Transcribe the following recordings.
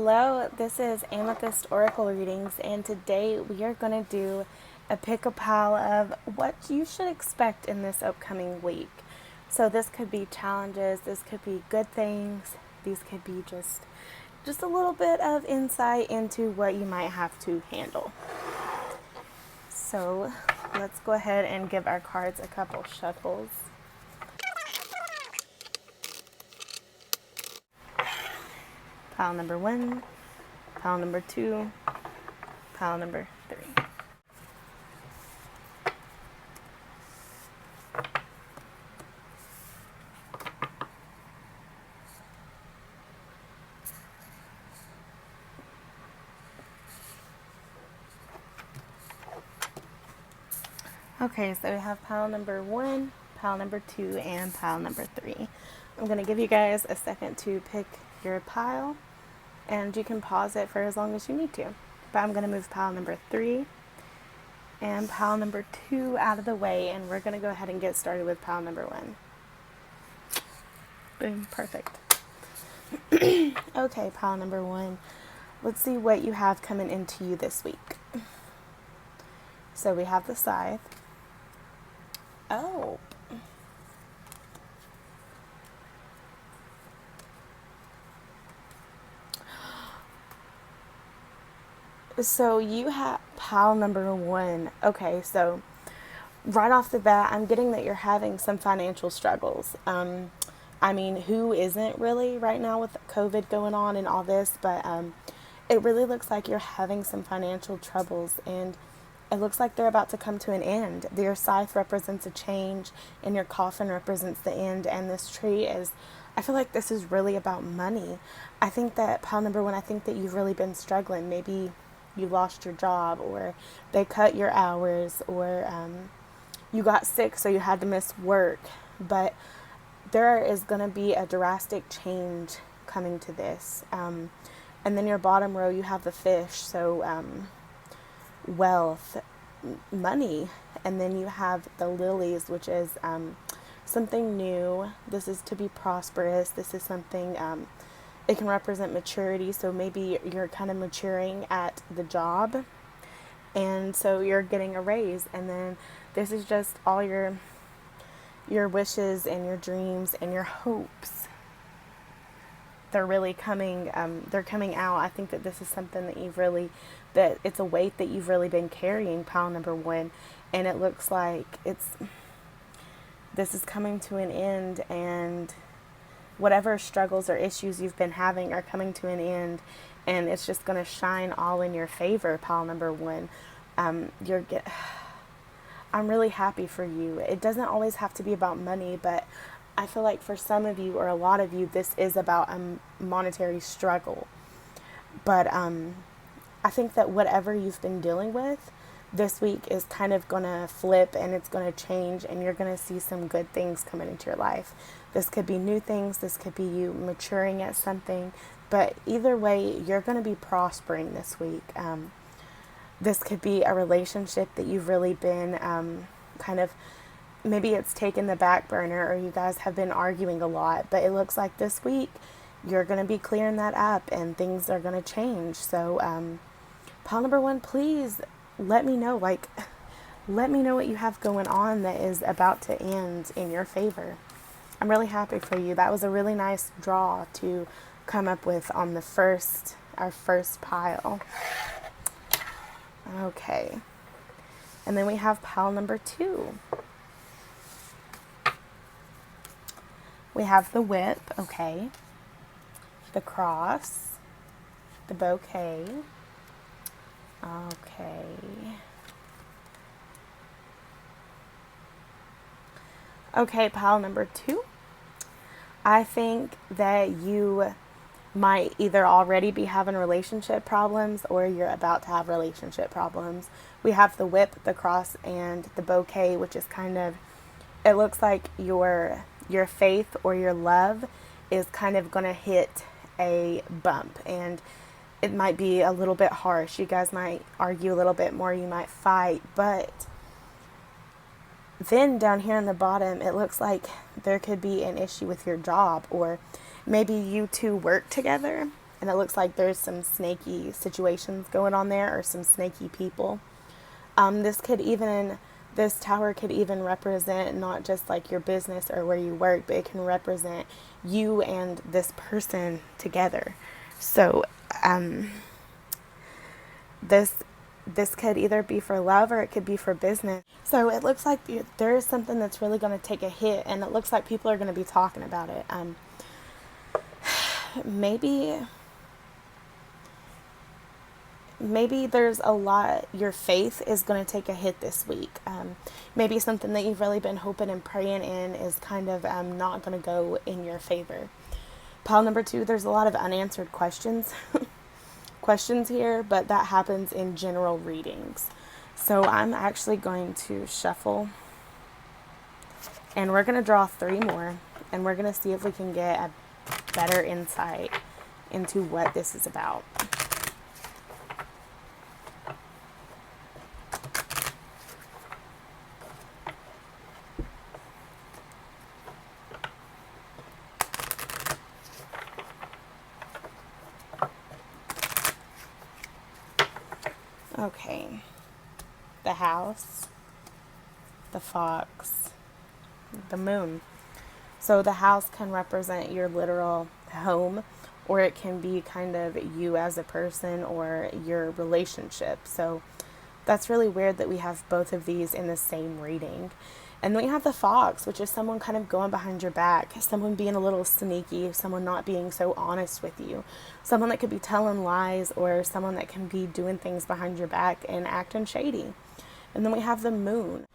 Hello, this is Amethyst Oracle Readings, and today we are going to do a pick a pile of what you should expect in this upcoming week. So this could be challenges, this could be good things, these could be just a little bit of insight into what you might have to handle. So let's go ahead and give our cards a couple shuffles. Pile number 1, pile number 2, pile number 3. Okay, so we have pile number 1, pile number 2, and pile number 3. I'm going to give you guys a second to pick your pile, and you can pause it for as long as you need to. But I'm going to move pile number 3 and pile number 2 out of the way, and we're going to go ahead and get started with pile number 1. Boom, perfect. Okay, pile number 1. Let's see what you have coming into you this week. So we have the scythe. Oh. So you have pile number 1. Okay, so right off the bat, I'm getting that you're having some financial struggles. I mean, who isn't really right now with COVID going on and all this, but it really looks like you're having some financial troubles, and it looks like they're about to come to an end. Your scythe represents a change, and your coffin represents the end, and this tree is, I feel like this is really about money. I think that pile number 1, I think that you've really been struggling. Maybe you lost your job, or they cut your hours, or you got sick so you had to miss work. But there is going to be a drastic change coming to this. And then your bottom row, you have the fish, so wealth, money. And then you have the lilies, which is something new. This is to be prosperous. This is something, it can represent maturity. So maybe you're kind of maturing at the job, and so you're getting a raise. And then this is just all your wishes and your dreams and your hopes. They're really coming, they're coming out. I think that this is something that that it's a weight that you've really been carrying, pile number 1. And it looks like this is coming to an end, and whatever struggles or issues you've been having are coming to an end, and it's just going to shine all in your favor, pile number 1. I'm really happy for you. It doesn't always have to be about money, but I feel like for some of you, or a lot of you, this is about a monetary struggle. But I think that whatever you've been dealing with this week is kind of going to flip, and it's going to change, and you're going to see some good things coming into your life. This could be new things. This could be you maturing at something. But either way, you're going to be prospering this week. This could be a relationship that you've really been kind of, maybe it's taken the back burner, or you guys have been arguing a lot. But it looks like this week you're going to be clearing that up, and things are going to change. So pile number 1, please let me know. Let me know what you have going on that is about to end in your favor. I'm really happy for you. That was a really nice draw to come up with on our first pile. Okay. And then we have pile number 2. We have the whip, okay. The cross, the bouquet. Okay. Okay, pile number 2. I think that you might either already be having relationship problems, or you're about to have relationship problems. We have the whip, the cross, and the bouquet, which is kind of, it looks like your faith or your love is kind of going to hit a bump, and it might be a little bit harsh. You guys might argue a little bit more, you might fight, but then down here in the bottom, it looks like there could be an issue with your job, or maybe you two work together and it looks like there's some snaky situations going on there, or some snaky people. This could even, this tower could even represent not just like your business or where you work, but it can represent you and this person together. So, this this could either be for love or it could be for business. So it looks like there is something that's really going to take a hit, and it looks like people are going to be talking about it. Maybe there's a lot, your faith is going to take a hit this week. Maybe something that you've really been hoping and praying in is kind of not going to go in your favor. Pile number 2, there's a lot of unanswered questions. Questions here, but that happens in general readings. So I'm actually going to shuffle, and we're going to draw 3 more, and we're going to see if we can get a better insight into what this is about. Okay, the house, the fox, the moon. So the house can represent your literal home, or it can be kind of you as a person or your relationship. So that's really weird that we have both of these in the same reading. And then we have the fox, which is someone kind of going behind your back, someone being a little sneaky, someone not being so honest with you, someone that could be telling lies, or someone that can be doing things behind your back and acting shady. And then we have the moon.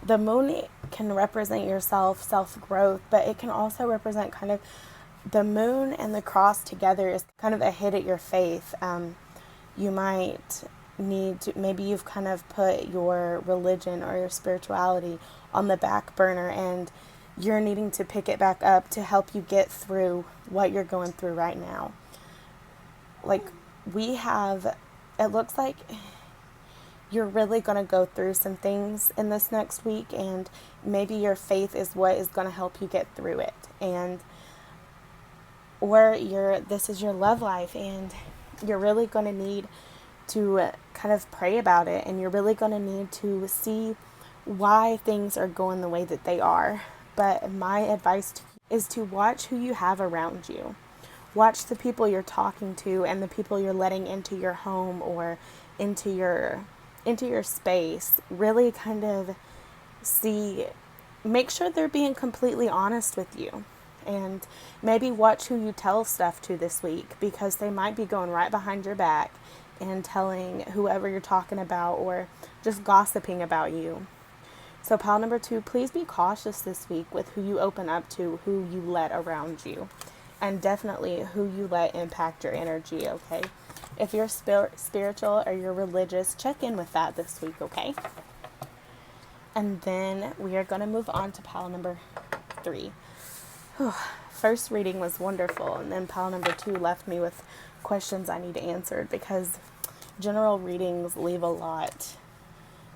The moon can represent yourself, self-growth, but it can also represent kind of the moon and the cross together is kind of a hit at your faith. You might need to, maybe you've kind of put your religion or your spirituality on the back burner, and you're needing to pick it back up to help you get through what you're going through right now. Like it looks like you're really going to go through some things in this next week, and maybe your faith is what is going to help you get through it. And or this is your love life, and you're really going to need to kind of pray about it, and you're really going to need to see why things are going the way that they are. But my advice to you is to watch who you have around you. Watch the people you're talking to and the people you're letting into your home or into your space. Really kind of make sure they're being completely honest with you. And maybe watch who you tell stuff to this week, because they might be going right behind your back and telling whoever you're talking about, or just gossiping about you. So pile number 2, please be cautious this week with who you open up to, who you let around you, and definitely who you let impact your energy, okay? If you're spiritual or you're religious, check in with that this week, okay? And then we are going to move on to pile number 3. First reading was wonderful, and then pile number 2 left me with questions I need answered, because general readings leave a lot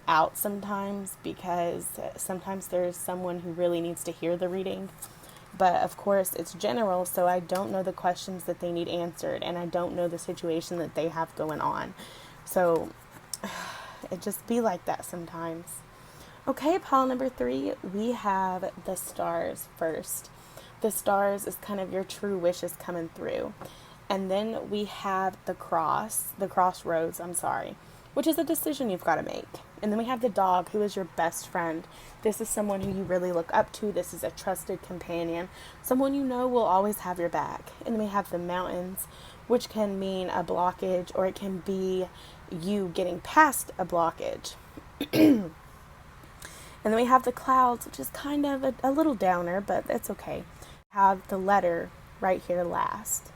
out sometimes, because sometimes there's someone who really needs to hear the reading, but of course it's general, so I don't know the questions that they need answered, and I don't know the situation that they have going on, so it just be like that sometimes. Okay, pile number 3, we have the stars first. The stars is kind of your true wishes coming through. And then we have the crossroads, which is a decision you've got to make. And then we have the dog, who is your best friend. This is someone who you really look up to. This is a trusted companion, someone you know will always have your back. And then we have the mountains, which can mean a blockage, or it can be you getting past a blockage. And then we have the clouds, which is kind of a little downer, but it's okay. Have the letter right here last.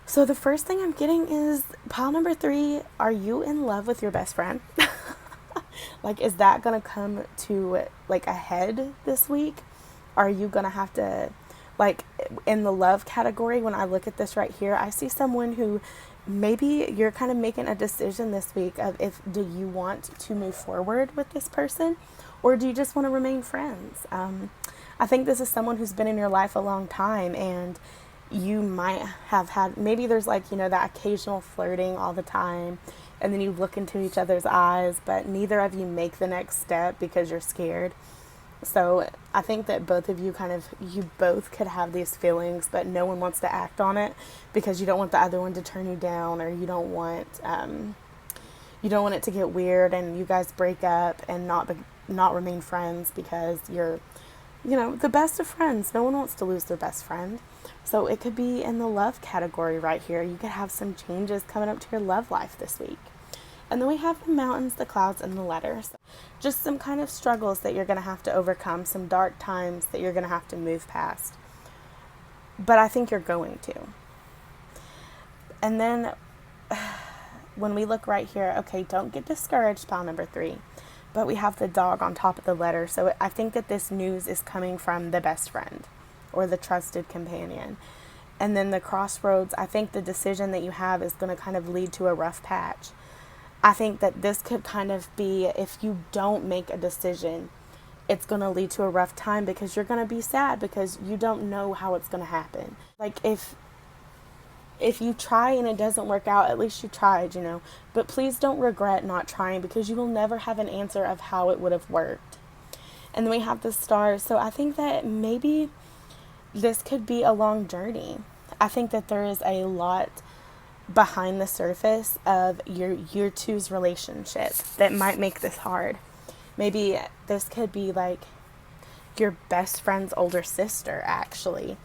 So the first thing I'm getting is pile number 3. Are you in love with your best friend? Like, is that going to come to like a head this week? Are you going to have to, like, in the love category, when I look at this right here, I see someone who maybe you're kind of making a decision this week of do you want to move forward with this person, or do you just want to remain friends? I think this is someone who's been in your life a long time, and you might have had, maybe there's like, that occasional flirting all the time, and then you look into each other's eyes, but neither of you make the next step because you're scared. So I think that both of you you both could have these feelings, but no one wants to act on it because you don't want the other one to turn you down, or you don't want it to get weird and you guys break up and not remain friends because you're, the best of friends. No one wants to lose their best friend. So it could be in the love category right here. You could have some changes coming up to your love life this week. And then we have the mountains, the clouds, and the letters. Just some kind of struggles that you're going to have to overcome, some dark times that you're going to have to move past. But I think you're going to. And then when we look right here, okay, don't get discouraged, pile number 3. But we have the dog on top of the letter. So I think that this news is coming from the best friend or the trusted companion. And then the crossroads, I think the decision that you have is going to kind of lead to a rough patch. I think that this could kind of be, if you don't make a decision, it's going to lead to a rough time because you're going to be sad because you don't know how it's going to happen. Like if you try and it doesn't work out, at least you tried, But please don't regret not trying because you will never have an answer of how it would have worked. And then we have the stars. So I think that maybe this could be a long journey. I think that there is a lot behind the surface of your year 2's relationship that might make this hard. Maybe this could be like your best friend's older sister, actually,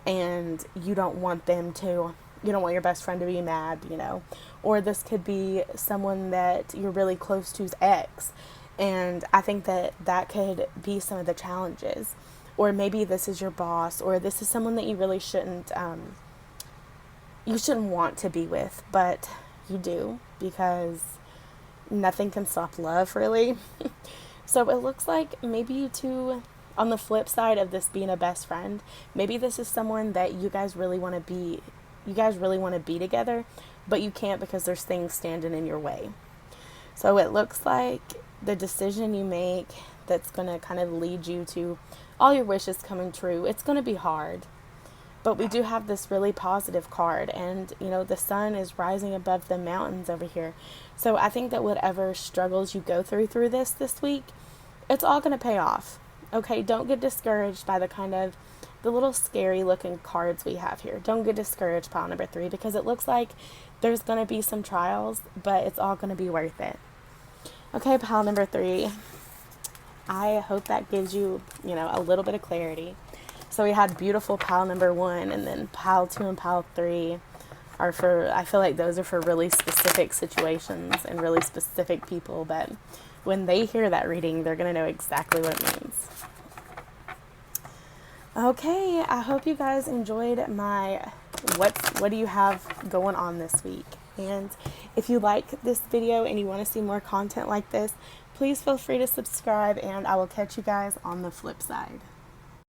and you don't want your best friend to be mad, or this could be someone that you're really close to's ex, and I think that could be some of the challenges. Or maybe this is your boss, or this is someone that you really shouldn't want to be with, but you do because nothing can stop love, really. So it looks like maybe you two, on the flip side of this being a best friend, maybe this is someone that you guys really want to be together, but you can't because there's things standing in your way. So it looks like the decision you make that's going to kind of lead you to all your wishes coming true, it's going to be hard. But we do have this really positive card, and the sun is rising above the mountains over here. So I think that whatever struggles you go through this week, it's all going to pay off. Okay, don't get discouraged by the little scary looking cards we have here. Don't get discouraged, pile number 3, because it looks like there's going to be some trials, but it's all going to be worth it. Okay, pile number 3. I hope that gives you, a little bit of clarity. So we had beautiful pile number 1, and then pile 2 and pile 3 are I feel like those are for really specific situations and really specific people, but when they hear that reading, they're going to know exactly what it means. Okay, I hope you guys enjoyed my what do you have going on this week. And if you like this video and you want to see more content like this, please feel free to subscribe, and I will catch you guys on the flip side.